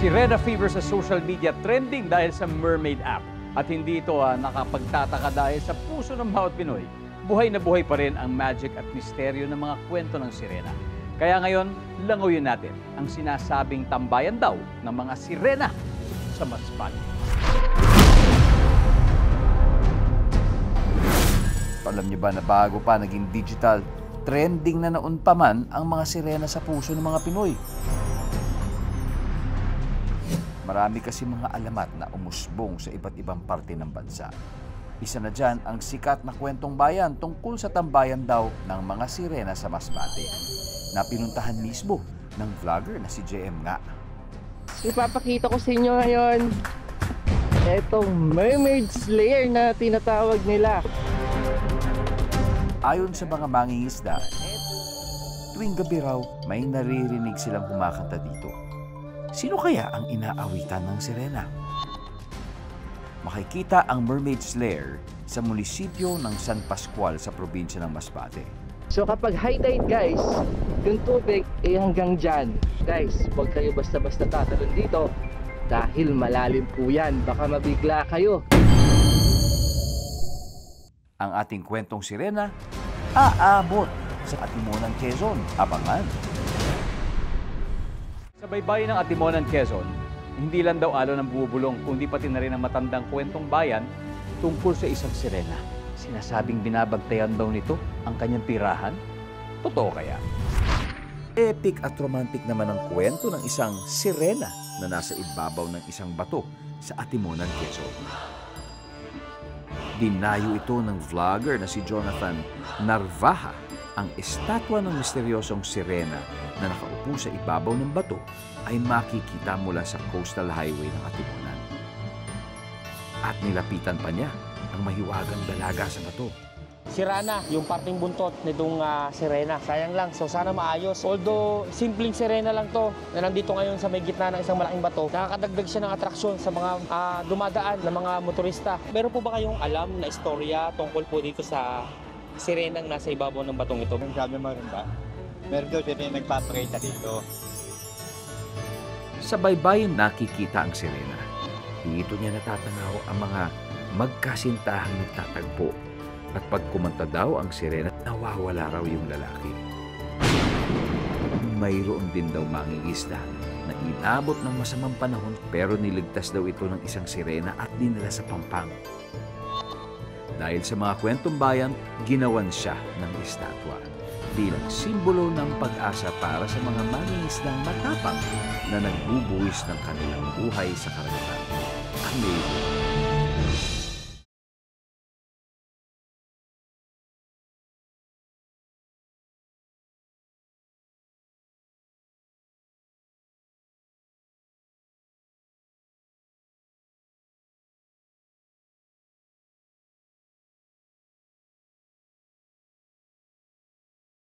Sirena fever sa social media, trending dahil sa Mermaid app. At hindi ito nakapagtataka dahil sa puso ng bawat Pinoy. Buhay na buhay pa rin ang magic at misteryo ng mga kwento ng sirena. Kaya ngayon, languyin natin ang sinasabing tambayan daw ng mga sirena sa Masbate. Alam niyo ba na bago pa naging digital, trending na naun pa man ang mga sirena sa puso ng mga Pinoy? Marami kasi mga alamat na umusbong sa iba't ibang parte ng bansa. Isa na dyan ang sikat na kwentong bayan tungkol sa tambayan daw ng mga sirena sa Masbate, na pinuntahan mismo ng vlogger na si JM nga. Ipapakita ko sa inyo ngayon itong Mermaid Slayer na tinatawag nila. Ayon sa mga mangingisda, tuwing gabi raw may naririnig silang kumakanta dito. Sino kaya ang inaawitan ng sirena? Makikita ang Mermaid Slayer sa munisipyo ng San Pascual sa probinsya ng Masbate. So kapag high tide guys, yung tubig ay hanggang dyan. Guys, huwag kayo basta-basta tatalon dito dahil malalim po yan. Baka mabigla kayo. Ang ating kwentong sirena, aabot sa Atimonan, Quezon. Abangan! Sa baybayin ng Atimonan, Quezon, hindi lang daw alon ang bubulong, kundi pati na rin ang matandang kwentong bayan tungkol sa isang sirena. Sinasabing binabagtayan daw nito ang kanyang tirahan. Totoo kaya? Epic at romantic naman ang kwento ng isang sirena na nasa ibabaw ng isang bato sa Atimonan, Quezon. Dinayo ito ng vlogger na si Jonathan Narvaja ang estatwa ng misteryosong sirena na nakaupo sa ibabaw ng bato ay makikita mula sa coastal highway ng Atimonan. At nilapitan pa niya ang mahiwagang dalaga sa bato. Sira na yung parting buntot nitong sirena. Sayang lang, so sana maayos. Although, simpleng sirena lang to na nandito ngayon sa may gitna ng isang malaking bato, nakakadagdag siya ng atraksyon sa mga dumadaan na mga motorista. Meron po ba kayong alam na istorya tungkol po dito sa sirenang nasa ibabaw ng batong ito? Ang sabi mo rin ba? Meron daw din nagpapakita dito. Sa baybayin nakikita ang sirena. Dito niya natatanaw ang mga magkasintahang nagtatagpo. At pag kumanta daw ang sirena, nawawala raw yung lalaki. Mayroon din daw mangingisda na inabot ng masamang panahon pero niligtas daw ito ng isang sirena at dinala sa Pampang. Dahil sa mga kwentong bayan, ginawan siya ng estatwa bilang simbolo ng pag-asa para sa mga mangingisdang matapang na nagbubuwis ng kanilang buhay sa karagatan. Amazing!